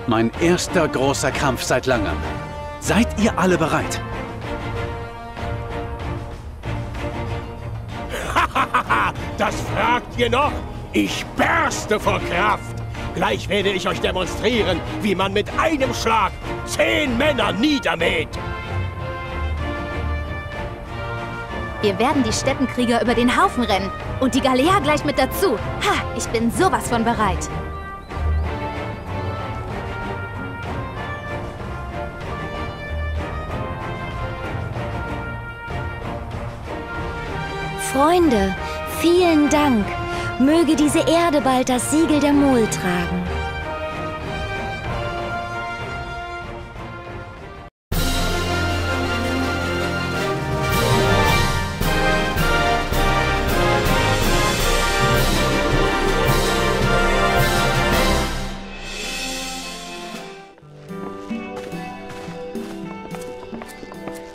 Mein erster großer Kampf seit langem. Seid ihr alle bereit? Das fragt ihr noch? Ich berste vor Kraft. Gleich werde ich euch demonstrieren, wie man mit einem Schlag 10 Männer niedermäht. Wir werden die Steppenkrieger über den Haufen rennen. Und die Galea gleich mit dazu. Ha, ich bin sowas von bereit. Freunde, vielen Dank. Möge diese Erde bald das Siegel der Mol tragen.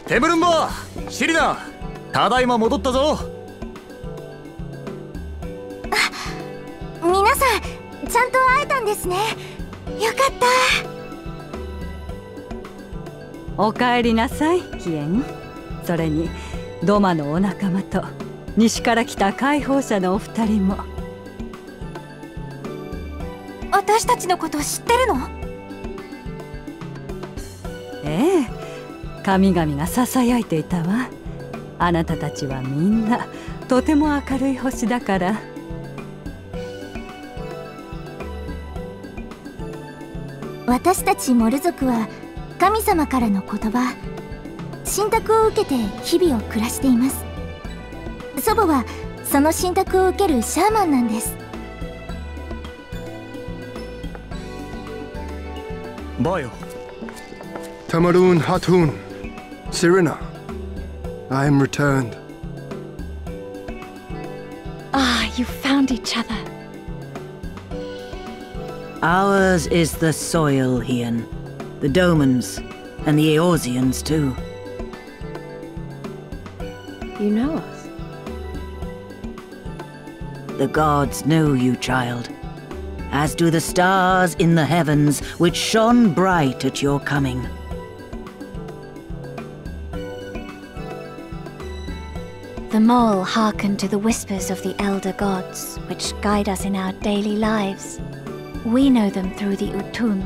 Temurunbo! Shirina! ただいま戻ったぞ。皆さん、ちゃんと会えたんですね。よかった。お帰りなさい、ヒエン。それにドマのお仲間と西から来た解放者のお二人も。私たちのこと知ってるの？ええ、神々がささやいていたわ。あなたたちはみんなとても明るい星だから。私たちモル族は神様からの言葉、信託を受けて日々を暮らしています。祖母はその信託を受けるシャーマンなんです。バヨ。Tamarun Hatun, Sirina, I am returned. Ah, you found each other. Ours is the soil, Hien. The Domans, and the Eorzeans too. You know us? The gods know you, child. As do the stars in the heavens, which shone bright at your coming. The Mole hearken to the whispers of the elder gods, which guide us in our daily lives. We know them through the Utun,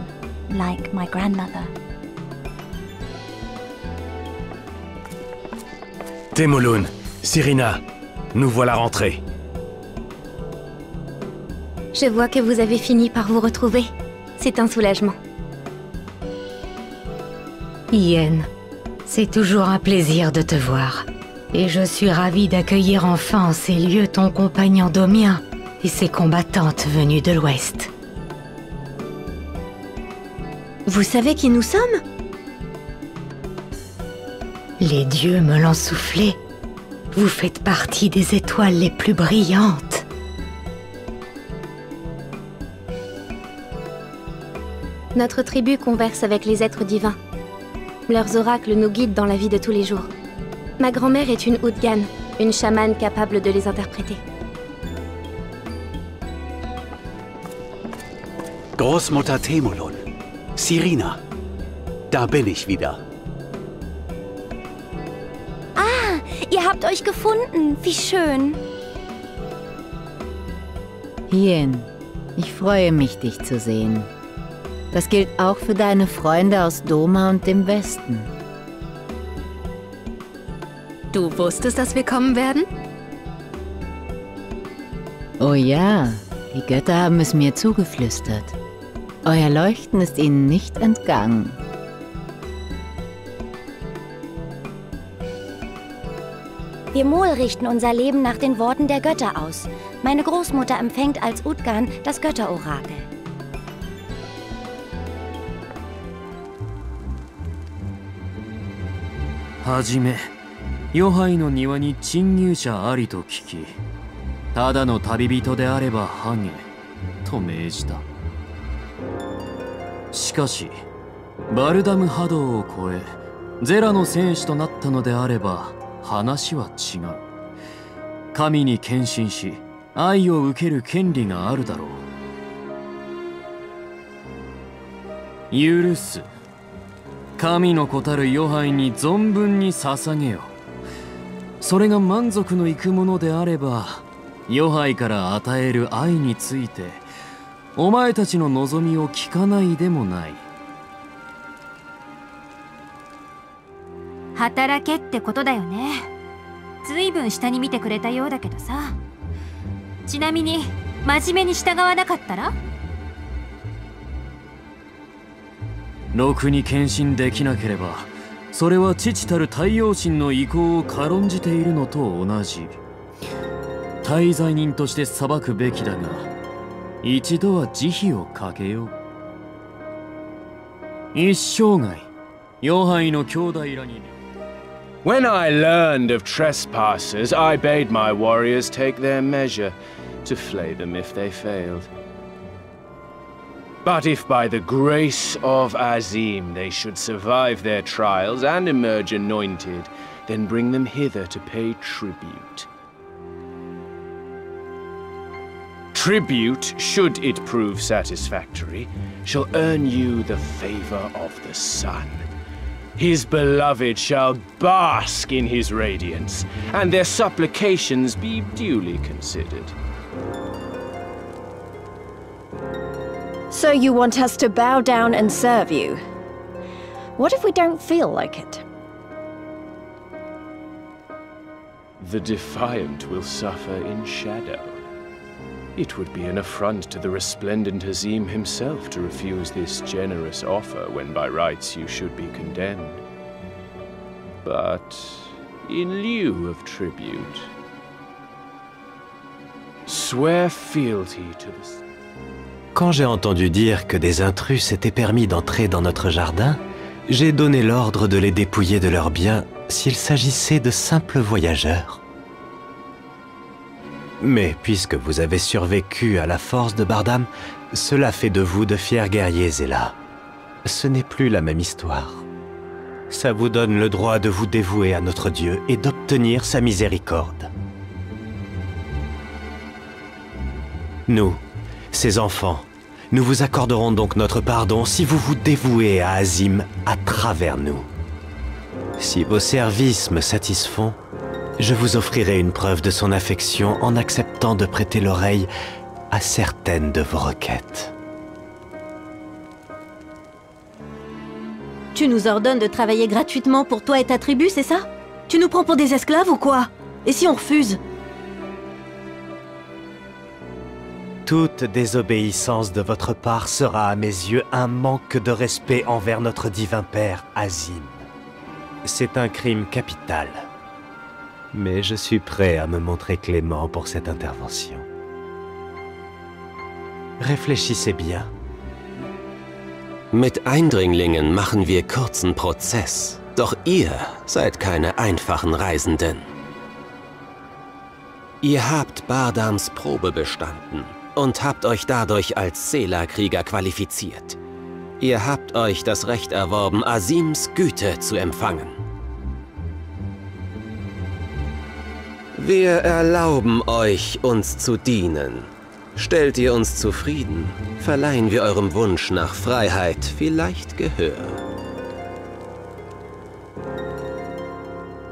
like my grandmother. Temulun, Sirina, nous voilà rentrés. Je vois que vous avez fini par vous retrouver. C'est un soulagement. Hien, c'est toujours un plaisir de te voir. Et je suis ravie d'accueillir enfin en ces lieux ton compagnon Domien et ses combattantes venues de l'Ouest. Vous savez qui nous sommes? Les dieux me l'ont soufflé. Vous faites partie des étoiles les plus brillantes. Notre tribu converse avec les êtres divins. Leurs oracles nous guident dans la vie de tous les jours. Ma grand-mère est une Udgan, une chamane capable de les interpréter. Großmutter Temulun, Sirina, da bin ich wieder. Ah, ihr habt euch gefunden. Wie schön. Hien, ich freue mich, dich zu sehen. Das gilt auch für deine Freunde aus Doma und dem Westen. Du wusstest, dass wir kommen werden? Oh ja, die Götter haben es mir zugeflüstert. Euer Leuchten ist ihnen nicht entgangen. Wir Mol richten unser Leben nach den Worten der Götter aus. Meine Großmutter empfängt als Udgan das Götterorakel. Hajime. 余杯の庭に侵入者ありと聞き、ただの旅人であればハゲと命じた。しかしバルダム波動を超えゼラの戦士となったのであれば話は違う。神に献身し愛を受ける権利があるだろう。許す。神の子たる余杯に存分に捧げよ。それが満足のいくものであれば、余杯から与える愛についてお前たちの望みを聞かないでもない。働けってことだよね。ずいぶん下に見てくれたようだけどさ。ちなみに真面目に従わなかったら？ろくに献身できなければ、それは父たる太陽神の意向を軽んじているのと同じ。大罪人として裁くべきだが、一度は慈悲をかけよう。一生涯余杯の兄弟らに。When I learned of trespassers, I bade my warriors take their measure, to flay them if they failed. But if by the grace of Azim they should survive their trials and emerge anointed, then bring them hither to pay tribute. Tribute, should it prove satisfactory, shall earn you the favor of the sun. His beloved shall bask in his radiance, and their supplications be duly considered. So you want us to bow down and serve you? What if we don't feel like it? The defiant will suffer in shadow. It would be an affront to the resplendent Azim himself to refuse this generous offer when by rights you should be condemned. But in lieu of tribute, swear fealty to the... Quand j'ai entendu dire que des intrus s'étaient permis d'entrer dans notre jardin, j'ai donné l'ordre de les dépouiller de leurs biens s'il s'agissait de simples voyageurs. Mais puisque vous avez survécu à la force de Bardam, cela fait de vous de fiers guerriers, Zéla. Ce n'est plus la même histoire. Ça vous donne le droit de vous dévouer à notre Dieu et d'obtenir sa miséricorde. Nous, ses enfants, nous vous accorderons donc notre pardon si vous vous dévouez à Azim à travers nous. Si vos services me satisfont, je vous offrirai une preuve de son affection en acceptant de prêter l'oreille à certaines de vos requêtes. Tu nous ordonnes de travailler gratuitement pour toi et ta tribu, c'est ça? Tu nous prends pour des esclaves ou quoi? Et si on refuse? Toute désobéissance de votre part sera à mes yeux un manque de respect envers notre divin père, Azim. C'est un crime capital. Mais je suis prêt à me montrer clément pour cette intervention. Réfléchissez bien. Mit Eindringlingen machen wir kurzen Prozess. Doch ihr seid keine einfachen Reisenden. Ihr habt Bardams Probe bestanden und habt euch dadurch als Sela-Krieger qualifiziert. Ihr habt euch das Recht erworben, Azims Güte zu empfangen. Wir erlauben euch, uns zu dienen. Stellt ihr uns zufrieden, verleihen wir eurem Wunsch nach Freiheit vielleicht Gehör.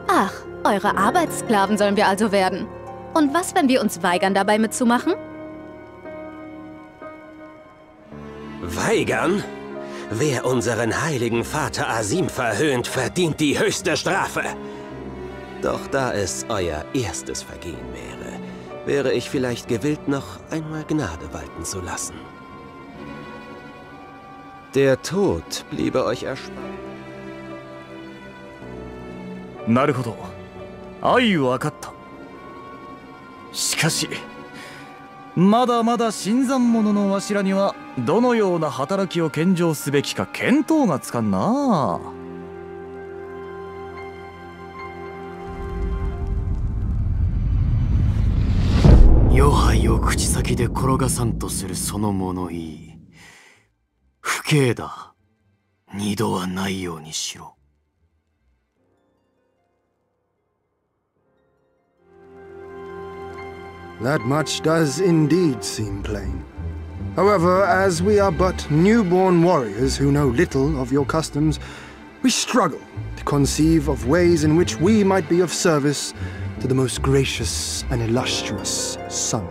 Ach, eure Arbeitssklaven sollen wir also werden. Und was, wenn wir uns weigern, dabei mitzumachen? Weigern? Wer unseren heiligen Vater Azim verhöhnt, verdient die höchste Strafe. Doch da es euer erstes Vergehen wäre ich vielleicht gewillt, noch einmal Gnade walten zu lassen. Der Tod bliebe euch erspart. なるほど。相分かった。しかし、まだまだ新参者のわしらにはどのような働きを献上すべきか見当がつかんな。余杯を口先で転がさんとするその物言い。不敬だ。二度はないようにしろ。That much does indeed seem plain. However, as we are but newborn warriors who know little of your customs, we struggle to conceive of ways in which we might be of service to the most gracious and illustrious son.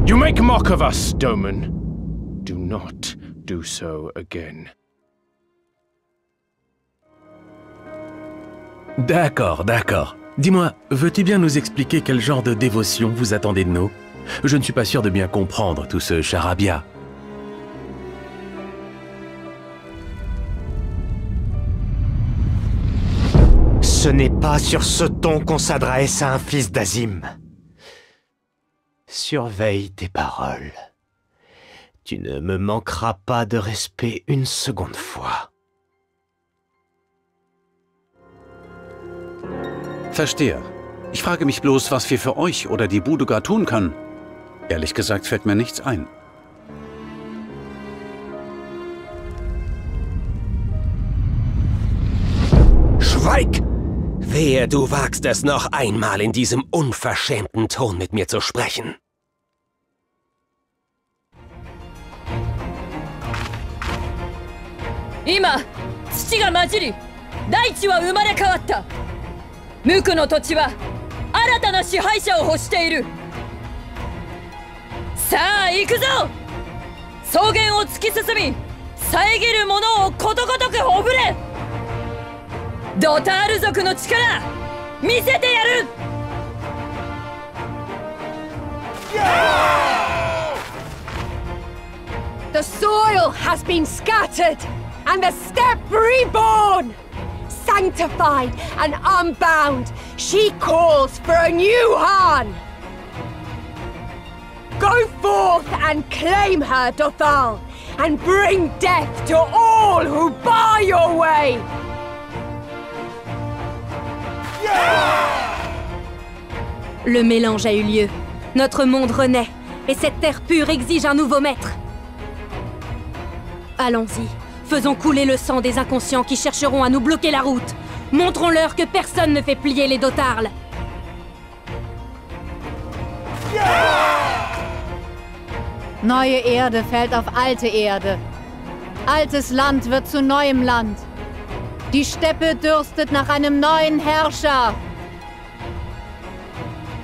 You make mock of us, Doman. Do not do so again. D'accord, d'accord. Dis-moi, veux-tu bien nous expliquer quel genre de dévotion vous attendez de nous? Je ne suis pas sûr de bien comprendre tout ce charabia. Ce n'est pas sur ce ton qu'on s'adresse à un fils d'Azim. Surveille tes paroles. Tu ne me manqueras pas de respect une seconde fois. Verstehe. Ich frage mich bloß, was wir für euch oder die Budugar tun können. Ehrlich gesagt fällt mir nichts ein. Schweig! Wehe, du wagst es noch einmal in diesem unverschämten Ton mit mir zu sprechen. Immer, 土が混じり、大地は生まれ変わった。無垢の土地は新たな支配者を欲している。さあ行くぞ。草原を突き進み、遮る者をことごとくほぐれ。ドタール族の力見せてやる。The soil has been scattered, and the steppe reborn! Sanctified and unbound, she calls for a new Han! Go forth and claim her, Dothal, and bring death to all who bar your way! Le mélange a eu lieu. Notre monde renaît, et cette terre pure exige un nouveau maître. Allons-y, faisons couler le sang des inconscients qui chercheront à nous bloquer la route. Montrons-leur que personne ne fait plier les Dotharl. Neue Erde fällt auf alte Erde. Altes Land wird zu neuem Land. Die Steppe dürstet nach einem neuen Herrscher.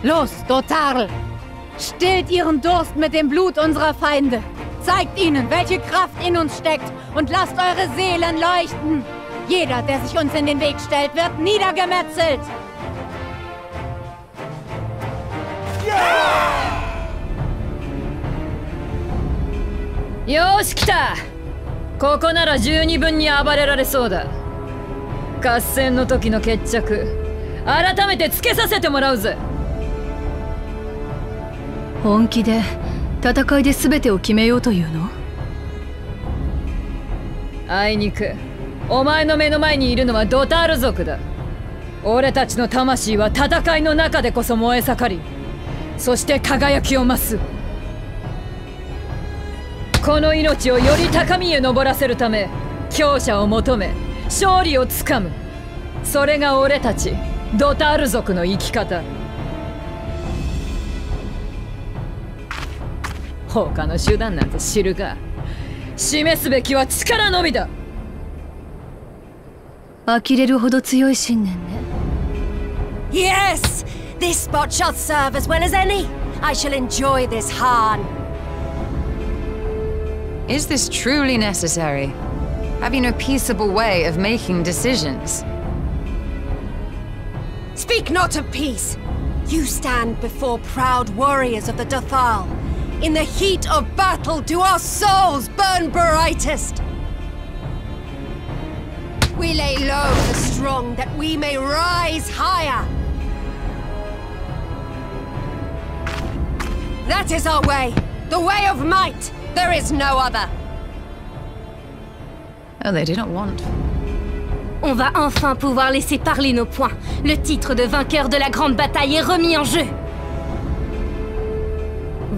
Los, Dotharl! Stillt ihren Durst mit dem Blut unserer Feinde. Zeigt ihnen, welche Kraft in uns steckt und lasst eure Seelen leuchten. Jeder, der sich uns in den Weg stellt, wird niedergemetzelt.よし来た。ここなら十二分に暴れられそうだ。合戦の時の決着、改めてつけさせてもらうぜ。本気で戦いで全てを決めようというの？あいにくお前の目の前にいるのはドタール族だ。俺たちの魂は戦いの中でこそ燃え盛り、そして輝きを増す。この命をより高みへ登らせるため、強者を求め勝利をつかむ。それが俺たちドタール族の生き方。他の手段なんて知るか。示すべきは力のみだ。呆れるほど強い信念ね。Yes! This spot shall serve as well as any. I shall enjoy this Han. Is this truly necessary? Have you no peaceable way of making decisions? Speak not of peace. You stand before proud warriors of the Dothal. In the heat of battle do our souls burn brightest. We lay low the strong that we may rise higher. That is our way, the way of might. There is no other. Oh, they didn't want. On va enfin pouvoir laisser parler nos points. Le titre de vainqueur de la grande bataille est remis en jeu.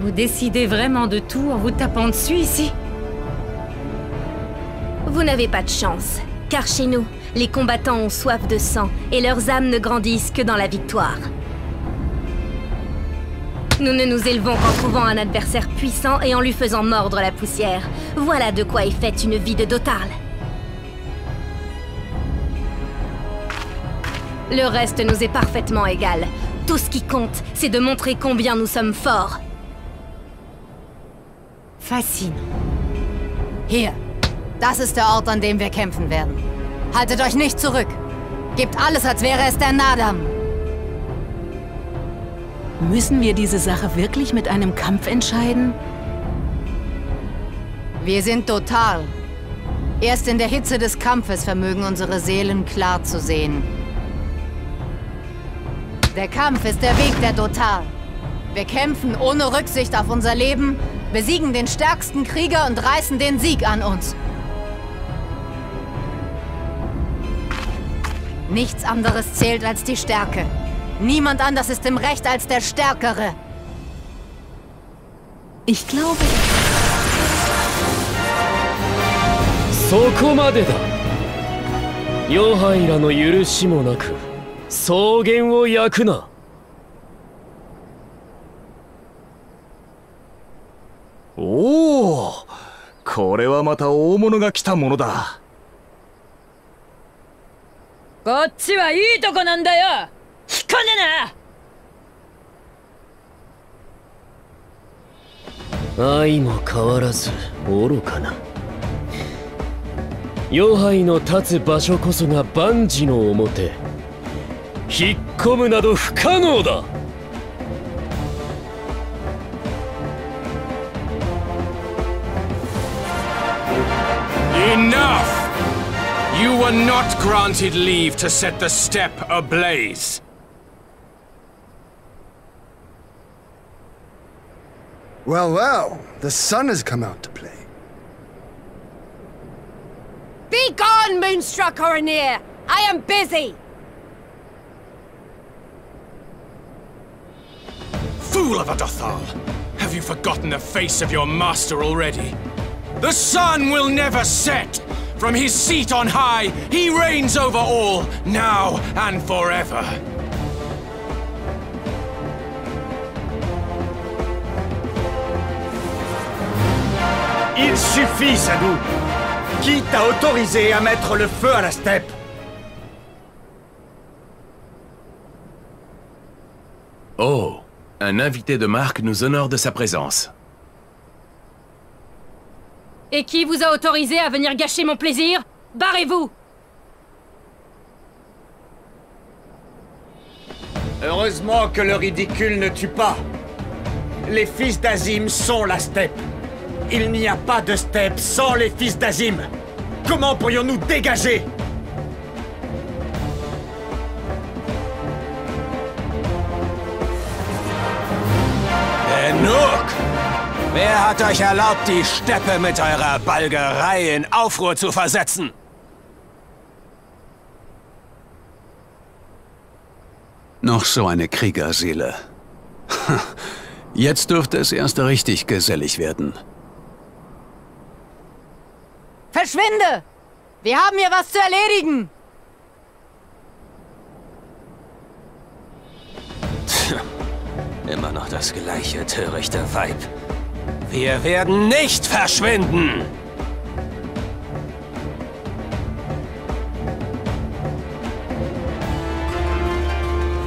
Vous décidez vraiment de tout en vous tapant dessus ici? Vous n'avez pas de chance, car chez nous, Les combattants ont soif de sang, et leurs âmes ne grandissent que dans la victoire. Nous ne nous élevons qu'en trouvant un adversaire puissant et en lui faisant mordre la poussière. Voilà de quoi est faite une vie de Dotarl. Le reste nous est parfaitement égal. Tout ce qui compte, c'est de montrer combien nous sommes forts. Faszinant. Hier, das ist der Ort, an dem wir kämpfen werden. Haltet euch nicht zurück. Gebt alles, als wäre es der Naadam. Müssen wir diese Sache wirklich mit einem Kampf entscheiden? Wir sind Dotarl. Erst in der Hitze des Kampfes vermögen unsere Seelen klar zu sehen. Der Kampf ist der Weg der Dotarl. Wir kämpfen ohne Rücksicht auf unser Leben, besiegen den stärksten Krieger und reißen den Sieg an uns. Nichts anderes zählt als die Stärke. Niemand anders ist im Recht als der Stärkere. Ich glaube... そこまでだ。ヨハイらの許しもなく草原を焼くな。おお、これはまた大物が来たものだ。こっちはいいとこなんだよ。引っ込んでな。愛も変わらず愚かな。ヨハイの立つ場所こそが万事の表。引っ込むなど不可能だ。Enough! You were not granted leave to set the steppe ablaze. Well, well, the sun has come out to play. Be gone, Moonstruck Oronir! I am busy! Fool of a Dothal! Have you forgotten the face of your master already? The sun will never set! From his seat on high, he reigns over all, now and forever. Il suffit, Sadou! Qui t'a autorisé à mettre le feu à la steppe? Oh, un invité de marque nous honore de sa présence. Et qui vous a autorisé à venir gâcher mon plaisir? Barrez-vous! Heureusement que le ridicule ne tue pas. Les fils d'Azim sont la steppe. Il n'y a pas de steppe sans les fils d'Azim. Comment pourrions-nous dégager? Genug! Wer hat euch erlaubt, die Steppe mit eurer Balgerei in Aufruhr zu versetzen? Noch so eine Kriegerseele. Jetzt dürfte es erst richtig gesellig werden. Verschwinde! Wir haben hier was zu erledigen! Immer noch das gleiche törichte Weib. Wir werden nicht verschwinden!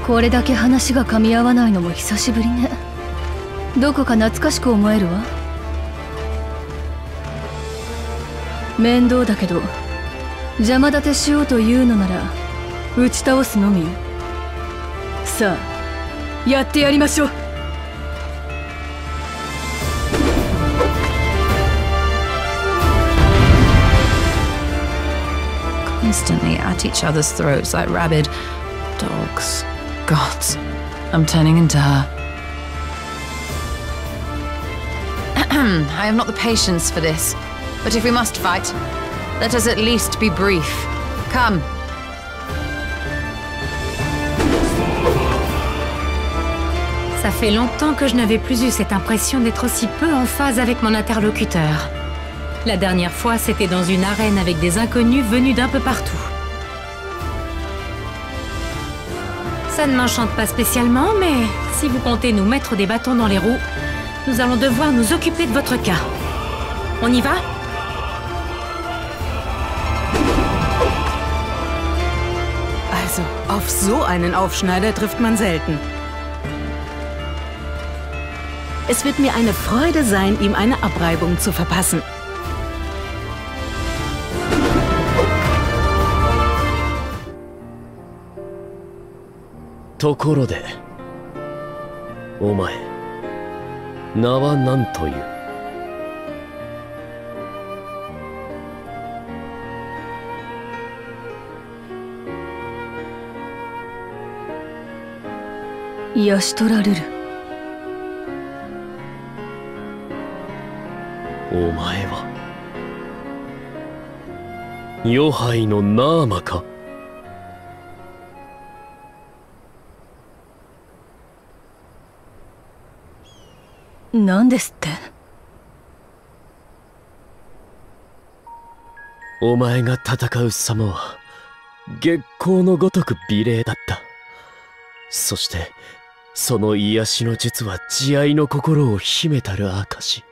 これだけ話が噛み合わないのも久しぶりね。どこか懐かしく思えるわ。面倒だけど邪魔立てしようというのなら打ち倒すのみよ。さあやってやりましょう。Constantly at each other's throats like rabid dogs. Gods, I'm turning into her. I have not the patience for this. But if we must fight, let us at least be brief. Come. Ça fait longtemps que je n'avais plus eu cette impression d'être aussi peu en phase avec mon interlocuteur. La dernière fois, c'était dans une arène avec des inconnus venus d'un peu partout. Ça ne m'enchante pas spécialement, mais si vous comptez nous mettre des bâtons dans les roues, nous allons devoir nous occuper de votre cas. On y va? Also, auf so einen Aufschneider trifft man selten. Es wird mir eine Freude sein, ihm eine Abreibung zu verpassen. Tokoro de, omae, na wa nan to iu? Yashitora Lulu. お前はヨハイのナーマか？なんですって？お前が戦う様は月光のごとく美麗だった。そしてその癒しの術は慈愛の心を秘めたる証。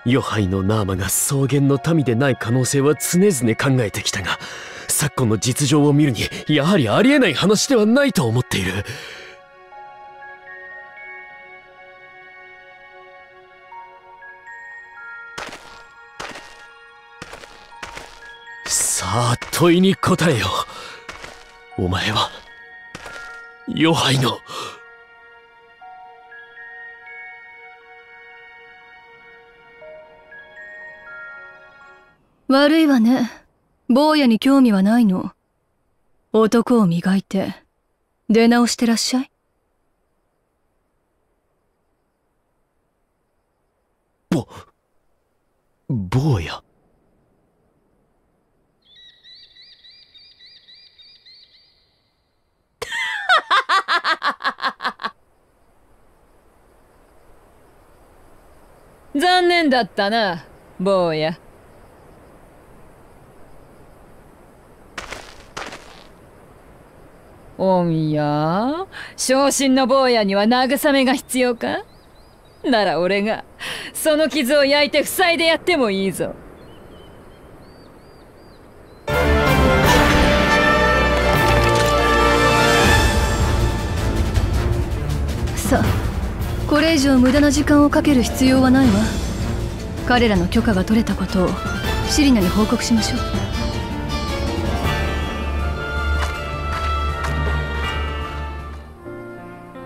ヨハイのナーマが草原の民でない可能性は常々考えてきたが、昨今の実情を見るにやはりありえない話ではないと思っている。さあ問いに答えよ。お前はヨハイの悪いわね。坊やに興味はないの。男を磨いて出直してらっしゃい。坊や。残念だったな、坊や。おや、昇進の坊やには慰めが必要か？なら俺がその傷を焼いて塞いでやってもいいぞ。さあ、これ以上無駄な時間をかける必要はないわ。彼らの許可が取れたことをシリナに報告しましょう。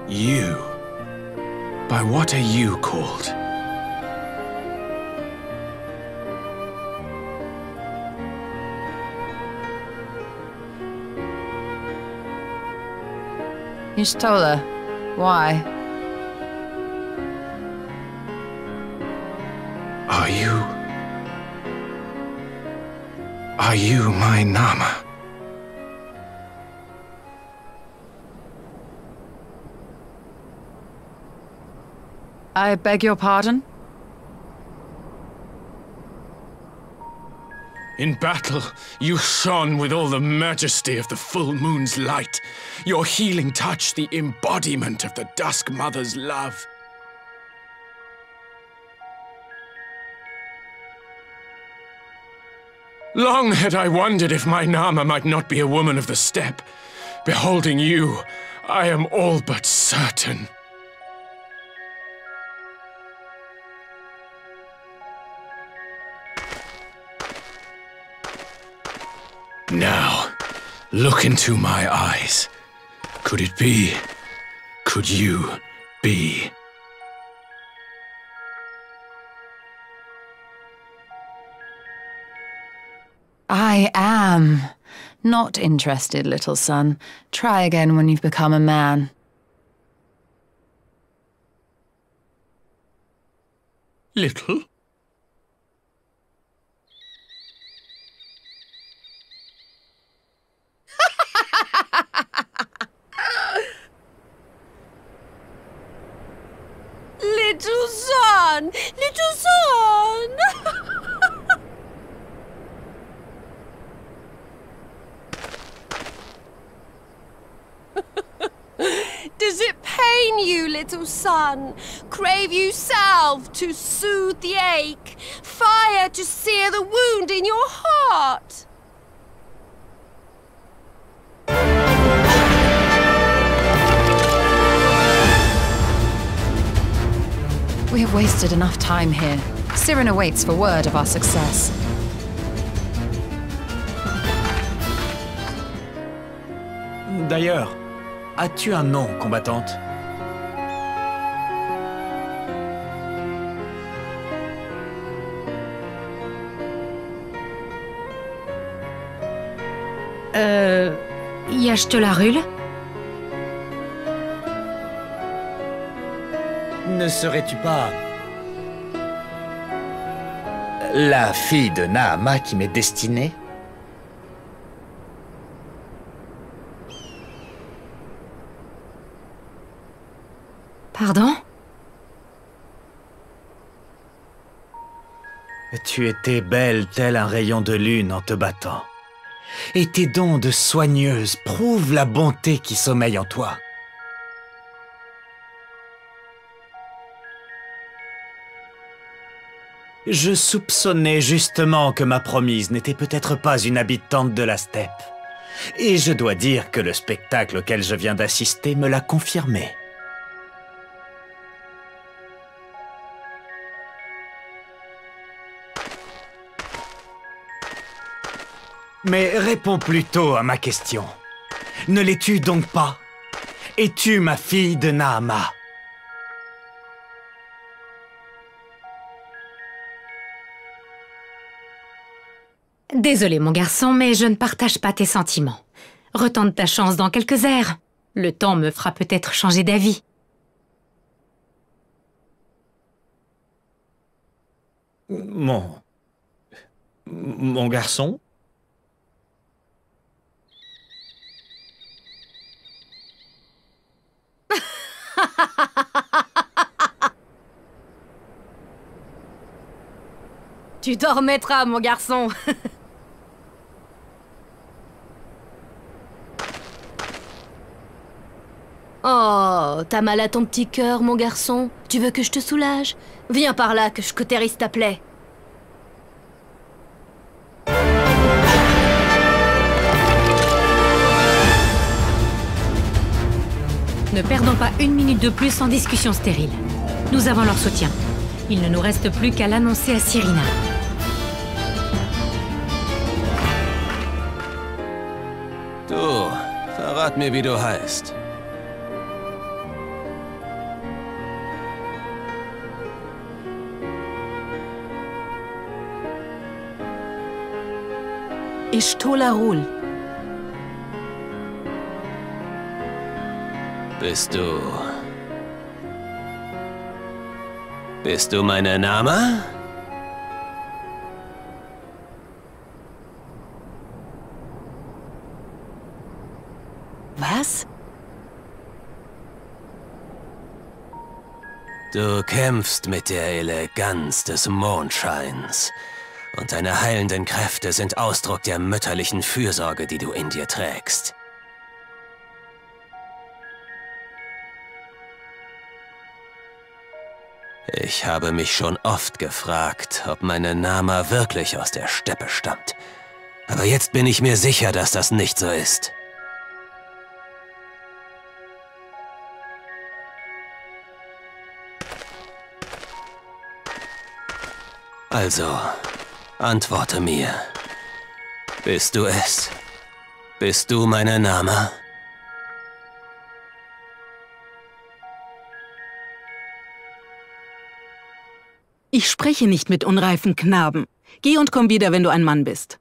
You? By what are you called? Y'shtola, why? Are you my Nama? I beg your pardon? In battle, you shone with all the majesty of the full moon's light. Your healing touch, the embodiment of the Dusk Mother's love. Long had I wondered if my Nama might not be a woman of the steppe. Beholding you, I am all but certain. Now, look into my eyes. Could it be? Could you be? I am. Not interested, little son. Try again when you've become a man. Little? Little son! Little son! you, little son. Crave you salve to soothe the ache, fire to sear the wound in your heart. We have wasted enough time here. Siren awaits for word of our success. D'ailleurs, as-tu un nom, combattante? Yashtolarul? Ne serais-tu pas... la fille de Naama qui m'est destinée? Pardon? Tu étais belle tel un rayon de lune en te battant. Et tes dons de soigneuse prouvent la bonté qui sommeille en toi. Je soupçonnais justement que ma promise n'était peut-être pas une habitante de la steppe. Et je dois dire que le spectacle auquel je viens d'assister me l'a confirmé. Mais réponds plutôt à ma question. Ne l'es-tu donc pas? Es-tu ma fille de Naama? Désolé mon garçon, mais je ne partage pas tes sentiments. Retente ta chance dans quelques airs. Le temps me fera peut-être changer d'avis. Mon garçon? Tu t'en remettras, mon garçon. Oh, t'as mal à ton petit cœur, mon garçon? Tu veux que je te soulage? Viens par là, que je cautérise ta plaie. Ne perdons pas une minute de plus en discussion stérile. Nous avons leur soutien. Il ne nous reste plus qu'à l'annoncer à Cyrina. Du, verrat mir, wie du heißt. Yashtolarul. Bist du meine Naama? Was? Du kämpfst mit der Eleganz des Mondscheins. Und deine heilenden Kräfte sind Ausdruck der mütterlichen Fürsorge, die du in dir trägst. Ich habe mich schon oft gefragt, ob meine Naama wirklich aus der Steppe stammt. Aber jetzt bin ich mir sicher, dass das nicht so ist. Also, antworte mir. Bist du es? Bist du meine Naama? Ich spreche nicht mit unreifen Knaben. Geh und komm wieder, wenn du ein Mann bist.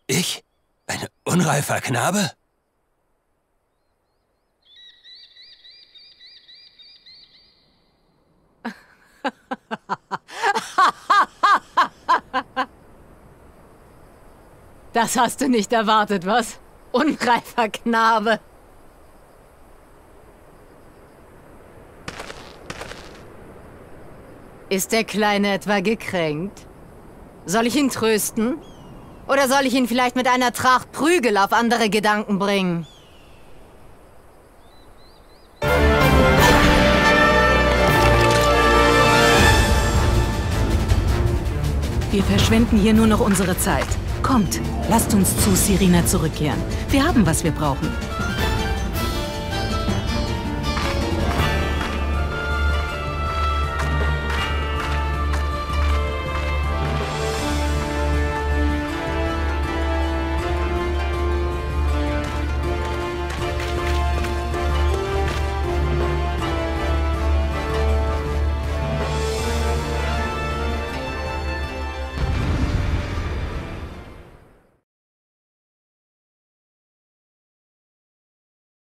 Ich? Ein unreifer Knabe? Das hast du nicht erwartet, was? Unreifer Knabe. Ist der Kleine etwa gekränkt? Soll ich ihn trösten? Oder soll ich ihn vielleicht mit einer Tracht Prügel auf andere Gedanken bringen? Wir verschwenden hier nur noch unsere Zeit. Kommt, lasst uns zu Serena zurückkehren. Wir haben, was wir brauchen.